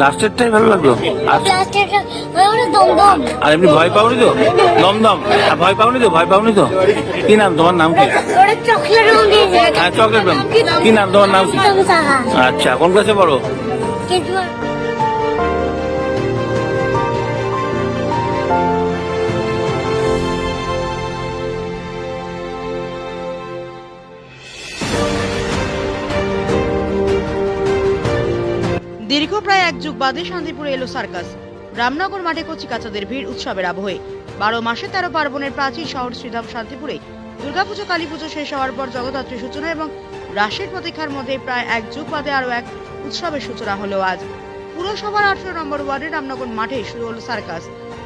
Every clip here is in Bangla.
লাস্টেরটাই ভালো লাগলো। আর এমনি ভয় পাওনি তো? দমদম আর ভয় পাওনি তো? ভয় পাওনি তো? কি নাম তোমার? নাম কি? হ্যাঁ চকলেট ম্যাম। কি নাম তোমার? নাম কি? আচ্ছা, কোন ক্লাসে পড়ো? দীর্ঘ প্রায় এক যুগ বাদে শান্তিপুরে এলো সার্কাস। রামনগর মাঠে কচিকাচাদের ভিড় উৎসবের আবহে। 12 মাসে 13 পার্বণের প্রাচীন শহর শ্রীধাম শান্তিপুরে দুর্গাপুজো কালীপুজো শেষ হওয়ার পর জগদ্ধাত্রীর সূচনা এবং রাশের প্রতীক্ষার মধ্যে প্রায় এক যুগ বাদে আরো এক উৎসবের সূচনা হলো আজ। পুরসভার 18 নম্বর ওয়ার্ডের রামনগর মাঠে শুরু হলো সার্কাস।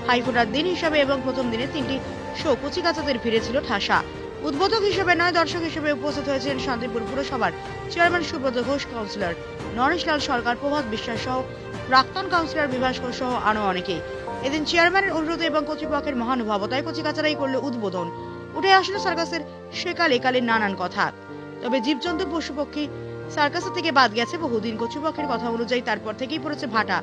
হাইফোটার দিন হিসাবে এবং প্রথম দিনে 3টি শো কচিকাচাদের ভিড়ে ছিল ঠাসা। উদ্বোধক হিসেবে নয়, দর্শক হিসেবে উপস্থিত হয়েছিলেন শান্তিপুর পুরসভার চেয়ারম্যান সুব্রত ঘোষ, কাউন্সিলর নরেশলাল সরকার, প্রভাত বিশ্বাস সহ প্রাক্তন কাউন্সিলর বিভাস ঘোষ সহ আরো অনেকে। এদিন চেয়ারম্যানের অনুরোধে এবং কর্তৃপক্ষের মহানুভবতায় কচিকাচারাই করল উদ্বোধন। উঠে আসলো সার্কাসের সেকাল একালের নানান কথা। তবে জীবজন্তু পশুপক্ষী সার্কাস থেকে বাদ গেছে বহুদিন। কর্তৃপক্ষের কথা অনুযায়ী তারপর থেকেই পড়েছে ভাটা।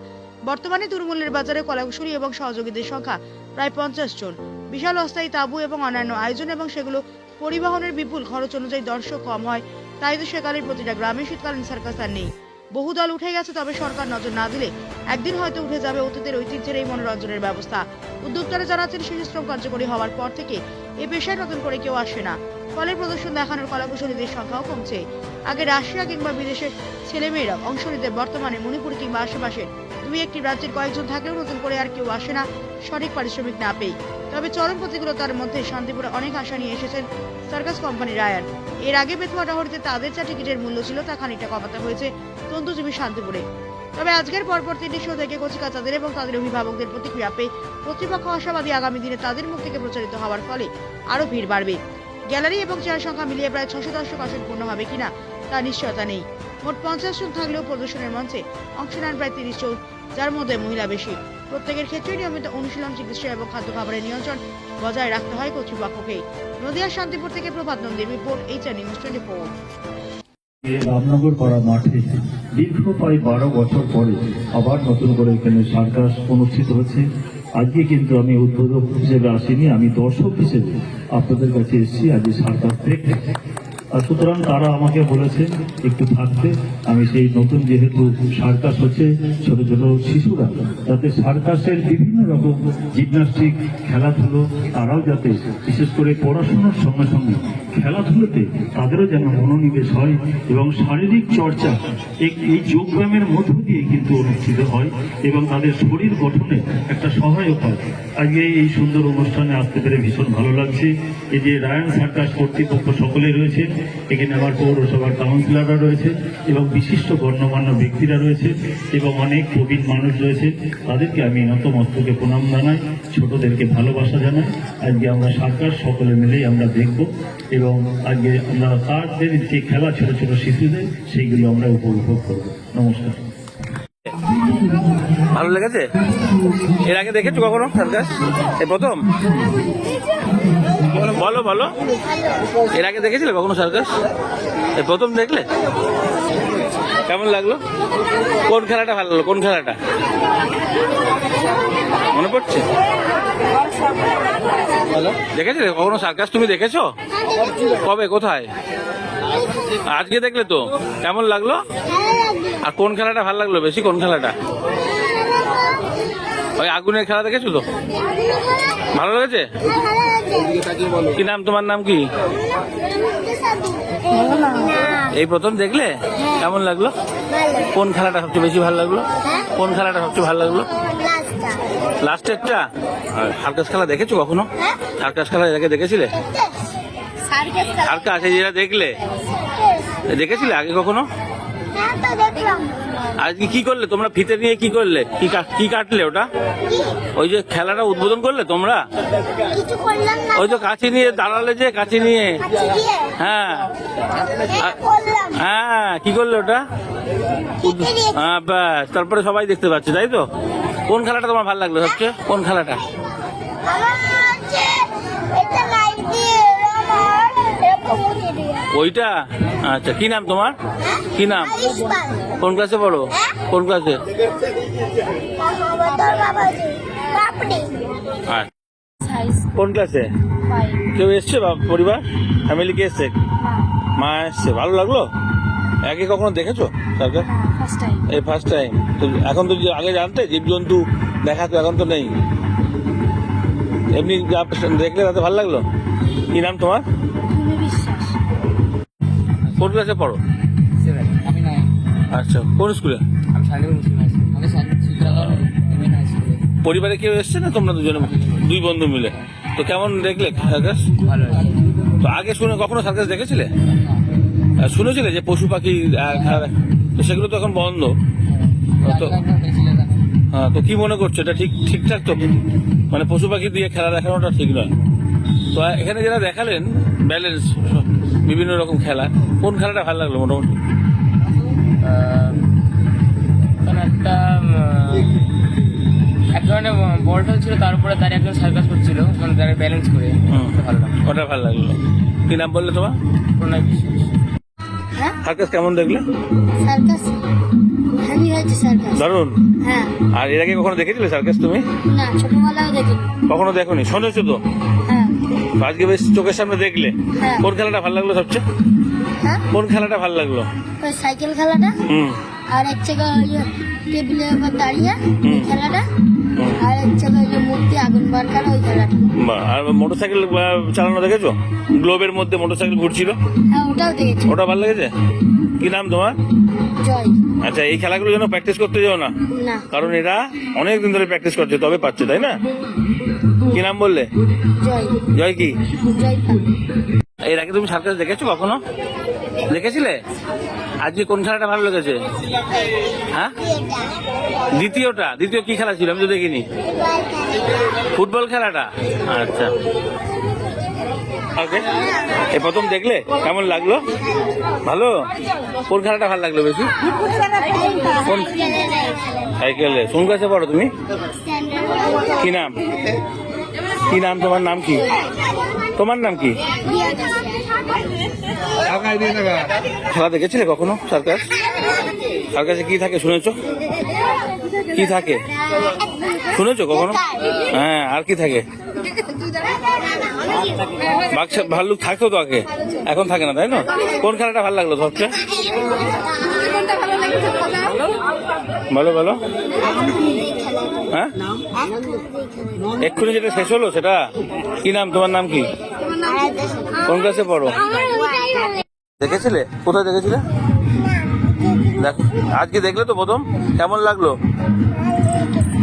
বর্তমানে তুরমূলের বাজারে কলাকুশলী এবং সহযোগীদের সংখ্যা প্রায় 50 জন। বিশাল অস্থায়ী তাঁবু এবং অন্যান্য আয়োজন এবং সেগুলো পরিবহনের বিপুল খরচ অনুযায়ী দর্শক কম হয়। তাই তো সেকালের প্রতিটা গ্রামে শীতকালীন সার্কাস আর নেই। বহু দল উঠে গেছে, তবে সরকার নজর না দিলে একদিন হয়তো উঠে যাবে অতীতের ঐতিহ্যের এই মনোরঞ্জনের ব্যবস্থা। উদ্যোক্তারা জানাচ্ছেন শিশু শ্রম কার্যকরী হওয়ার পর থেকে এ পেশায় নতুন করে কেউ আসে না। ফলে প্রদর্শন দেখানোর কলাকুশলীদের সংখ্যাও কমছে। আগে রাশিয়া কিংবা বিদেশের ছেলেমেয়েরা অংশ নিতে বর্তমানে মণিপুর কিংবা আশেপাশের 2-1টি রাজ্যের কয়েকজন থাকলেও নতুন করে আর কেউ আসে না সঠিক পারিশ্রমিক না পেয়ে। তবে চরম প্রতিকূলতার মধ্যে শান্তিপুরে অনেক আশা নিয়ে এসেছেন সার্কাস কোম্পানি রায়ার। এর আগে বেতুয়াডাহরিতে তাদের যা টিকিটের মূল্য ছিল তা খানিকটা কমাতে হয়েছে তন্তুজীবী শান্তিপুরে। তবে আজকের পরপর 3টি শো থেকে কচিকাচাদের এবং তাদের অভিভাবকদের প্রতিক্রিয়া পেয়ে কর্তৃপক্ষ আশাবাদী আগামী দিনে তাদের মুখ থেকে প্রচারিত হওয়ার ফলে আরো ভিড় বাড়বে। গ্যালারি এবং চেয়ার সংখ্যা মিলিয়ে প্রায় 600 দর্শক আসন পূর্ণ হবে কিনা তা নিশ্চয়তা নেই। মোট 50 জন থাকলেও প্রদর্শনের মঞ্চে অংশ নেন প্রায় 30 জন, যার মধ্যে মহিলা বেশি। প্রত্যেকের ক্ষেত্রে নিয়মিত অনুশীলন, চিকিৎসা এবং খাদ্য খাবারের নিয়ন্ত্রণ বজায় রাখতে হয় কর্তৃপক্ষকে। নদিয়া শান্তিপুর থেকে প্রভাত নন্দীর রিপোর্ট, এইচআর নিউজ 24। রামনগর পাড়া মাঠে দীর্ঘ প্রায় 12 বছর পরে আবার নতুন করে এখানে সার্কাস অনুষ্ঠিত হচ্ছে। আজকে কিন্তু আমি উদ্বোধক হিসেবে আসিনি, আমি দর্শক হিসেবে আপনাদের কাছে এসেছি আজকে সার্কাস দেখতে। আর সুতরাং তারা আমাকে বলেছে একটু থাকতে। আমি সেই নতুন যেহেতু সার্কাস হচ্ছে ছোট ছোট শিশুরা যাতে সার্কাসের বিভিন্ন রকম জিমন্যাস্টিক খেলাধুলো তারাও যাতে বিশেষ করে পড়াশোনার সঙ্গে সঙ্গে খেলাধুলোতে তাদেরও যেন মনোনিবেশ হয় এবং শারীরিক চর্চা এই যোগব্যায়ামের মধ্য দিয়ে কিন্তু অনুষ্ঠিত হয় এবং তাদের শরীর গঠনে একটা সহায়ক হয়। আজকে এই সুন্দর অনুষ্ঠানে আসতে পেরে ভীষণ ভালো লাগছে। এই যে রায়ন সার্কাস কর্তৃপক্ষ সকলে রয়েছে, এখানে আমার পৌরসভার কাউন্সিলররা রয়েছে এবং বিশিষ্ট গণ্যমান্য ব্যক্তিরা রয়েছে এবং অনেক প্রবীণ মানুষ রয়েছে। তাদেরকে আমি নতমস্তকে প্রণাম জানাই, ছোটদেরকে ভালোবাসা জানাই। আজকে আমরা সার্কাস সকলে মিলেই আমরা দেখব এবং আজকে আমরা তাদের যে খেলা ছোট ছোট শিশুদের সেইগুলো আমরা উপভোগ করব। নমস্কার। ভালো লেগেছে? এর আগে দেখেছো কখনো সার্কাস? এই প্রথম? বলো বলো, এর আগে দেখেছিলে কখনো সার্কাস? এই প্রথম দেখলে? কেমন লাগলো? কোন খেলাটা ভালো লাগলো? কোন খেলাটা মনে পড়ছে? দেখেছিলে কখনো সার্কাস? তুমি দেখেছো? কবে, কোথায়? আজকে দেখলে তো? কেমন লাগলো? আর কোন খেলাটা ভালো লাগলো বেশি? কোন খেলাটা? ওই আগুনের খেলা দেখেছো তো? ভালো লেগেছে? কি নাম তোমার? নাম কি? এই প্রথম দেখলে? কেমন লাগলো? কোন খেলাটা সবচেয়ে বেশি ভালো লাগলো? কোন খেলাটা সবচেয়ে ভালো লাগলো? লাস্টেরটা? সার্কাস খেলা দেখেছো কখনো? সার্কাস খেলা এর আগে দেখেছিলে? সার্কাস এই যেটা দেখলে, দেখেছিলে আগে কখনো? আজকে কি করলে তোমরা? ফিতে নিয়ে কি করলে? কি কাটলে ওটা? ওই যে খেলাটা উদ্বোধন করলে তোমরা? ওই তো কাছি নিয়ে দাঁড়ালে, যে কাছি নিয়ে। হ্যাঁ হ্যাঁ, কি করলে ওটা? হ্যাঁ ব্যাস, তারপরে সবাই দেখতে পাচ্ছে, তাই তো? কোন খেলাটা তোমার ভালো লাগলো সবচেয়ে? কোন খেলাটা? ওইটা? আচ্ছা, কি নাম তোমার? কি নাম? কোন ক্লাসে পড়ো? কোন ক্লাসে? কোন ক্লাসে? কেউ এসছে পরিবার ফ্যামিলি কে এসছে? মা এসছে, ভালো লাগলো? আগে কখনো দেখেছো সার্কাস? এই ফার্স্ট টাইম। তো এখন তো আগে জানতে জীবজন্তু দেখাতো, এখন তো নেই, এমনি দেখলে তাতে ভালো লাগলো। কি নাম তোমার? কোন ক্লাসে পড়ো? আচ্ছা, কোন স্কুলে? পরিবারে কেউ এসছে না তোমরা দুজনে, দুই বন্ধু মিলে? তো কেমন দেখলে সার্কাস? তো আগে শুনে কখনো সার্কাস দেখেছিলে? শুনেছিলে যে পশু পাখি খেলা, তো সেগুলো তো এখন বন্ধ। তো হ্যাঁ, তো কি মনে করছো এটা ঠিকঠাক তো? মানে পশু পাখি দিয়ে খেলা দেখানোটা ঠিক নয়। তো এখানে যারা দেখালেন ব্যালেন্স বিভিন্ন রকম খেলা, কোন খেলাটা ভালো লাগলো মোটামুটি? একটা এক ধরনের বল টল ছিল, তার উপরে দাঁড়িয়ে একজন সার্কাস করছিল, মানে দাঁড়িয়ে ব্যালেন্স করে, ভালো লাগলো। ওটা ভালো লাগলো। কি নাম বললে তোমার? প্রণয় বিশ্বাস। সার্কাস কেমন দেখলে? সার্কাস ভালোই হয়েছে সার্কাস। দারুণ। হ্যাঁ। আর এর আগে কখনো দেখেছিলে সার্কাস তুমি? না, ছোটবেলায় দেখিনি। কখনো দেখোনি? শুনেছো তো? হ্যাঁ। তো আজকে বেশ চোখের সামনে দেখলে। হ্যাঁ। কোন খেলাটা ভালো লাগলো সবচেয়ে? হ্যাঁ, কোন খেলাটা ভালো লাগলো? ওই সাইকেল খেলাটা, আর এক জায়গায় ওই টেবিলের উপর দাঁড়িয়ে ওই খেলাটা, আর এক জায়গায় ওই মূর্তি আগুন বার করা ওই খেলাটা। আর মোটরসাইকেল চালানো দেখেছো? গ্লোবের মধ্যে মোটরসাইকেল ঘুরছিল, হ্যাঁ, ওটাও দেখেছি। ওটা ভালো লেগেছে। কি নাম তোমার? জয়। আচ্ছা, এই খেলাগুলো যেন প্র্যাকটিস করতে যাও না, না। কারণ এরা অনেক দিন ধরে প্র্যাকটিস করছে তবে পাচ্ছে, তাই না? কি নাম বললে? জয়। জয় কি? জয় পাল। এর আগে তুমি সার্কাস দেখেছো কখনো? দেখেছিলে? আজকে কোন খেলাটা ভালো লেগেছে? হ্যাঁ, দ্বিতীয় কি খেলা ছিল? আমি তো দেখিনি। ফুটবল খেলাটা। আচ্ছা, ওকে। এই প্রথম দেখলে কেমন লাগলো? ভালো। কোন খেলাটা ভালো লাগলো বেশি? কোন? সাইকেলে। কোন ক্লাসে পড়ো তুমি? কি নাম? কি নাম তোমার? নাম কি? তোমার নাম কি? খেলা দেখেছিলে কখনো সার্কাস? সার্কাসে কি থাকে শুনেছো? কি থাকে শুনেছো কখনো? হ্যাঁ, আর কি থাকে? বাঘ ভাল্লুক থাকতো তো আগে, এখন থাকে না, তাই না? কোন খেলাটা ভালো লাগলো সবচেয়ে? বলো বলো। হ্যাঁ, এক্ষুনি যেটা শেষ হলো সেটা? কি নাম? তোমার নাম কি? কোন ক্লাসে পড়ো? দেখেছিলে? কোথায় দেখেছিলে? দেখো, আজকে দেখলে তো প্রথম, কেমন লাগলো?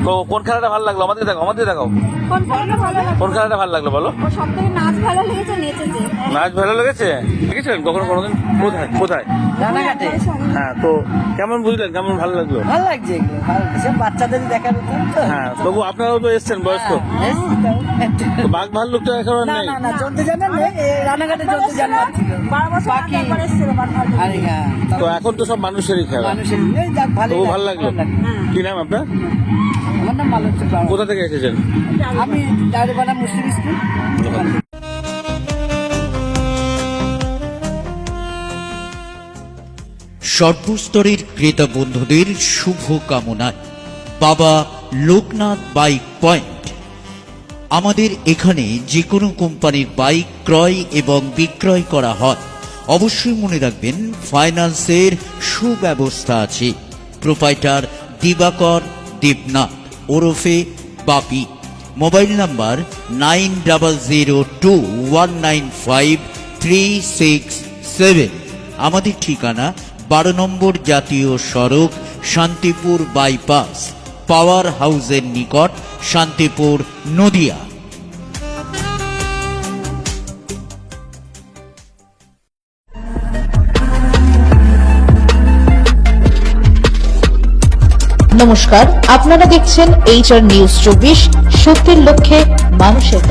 তো কোন খেলাটা ভালো লাগলো? আমাদের দেখাও। কোন খেলাটা ভালো লাগলো বলো? নাচ ভালো লেগেছে। দেখেছিলেন কখনো কোনোদিন? কোথায়? রানাঘাটে। হ্যাঁ, তো কেমন বুঝলেন? কেমন ভালো লাগলো? ভালো লাগছে, বাচ্চাদের দেখার তো। হ্যাঁ, তবু আপনারাও তো এসছেন বয়স্ক। তো বাঘ ভাল্লুক তো এখন আর না নেই। না না, জন্তু জানোয়ার নেই, রানাঘাটে জন্তু জানোয়ার ছিল। বাকি আরে হ্যাঁ, তো এখন তো সব মানুষেরই খেলা। মানুষের এই যাক, তবু ভালো লাগলো। কি নাম আপনার? আমার নাম মালতী পাড়া। কোথা থেকে এসেছেন? আমি দারুবানা মুসলিম স্কুল। সর্বস্তরের ক্রেতা বন্ধুদের শুভ কামনায় বাবা লোকনাথ বাইক পয়েন্ট। আমাদের এখানে যে কোনো কোম্পানির বাইক ক্রয় এবং বিক্রয় করা হয়। অবশ্যই মনে রাখবেন, ফাইন্যান্সের সুব্যবস্থা আছে। প্রোপাইটার দিবাকর দেবনাথ ওরফে বাপি। Mobile number 9002195367। আমাদের ঠিকানা 12 নম্বর জাতীয় সড়ক, শান্তিপুর বাইপাস, পাওয়ার হাউসের নিকট, শান্তিপুর, নদিয়া। নমস্কার, আপনারা দেখছেন HR নিউজ 24, সত্যের লক্ষ্যে মানুষের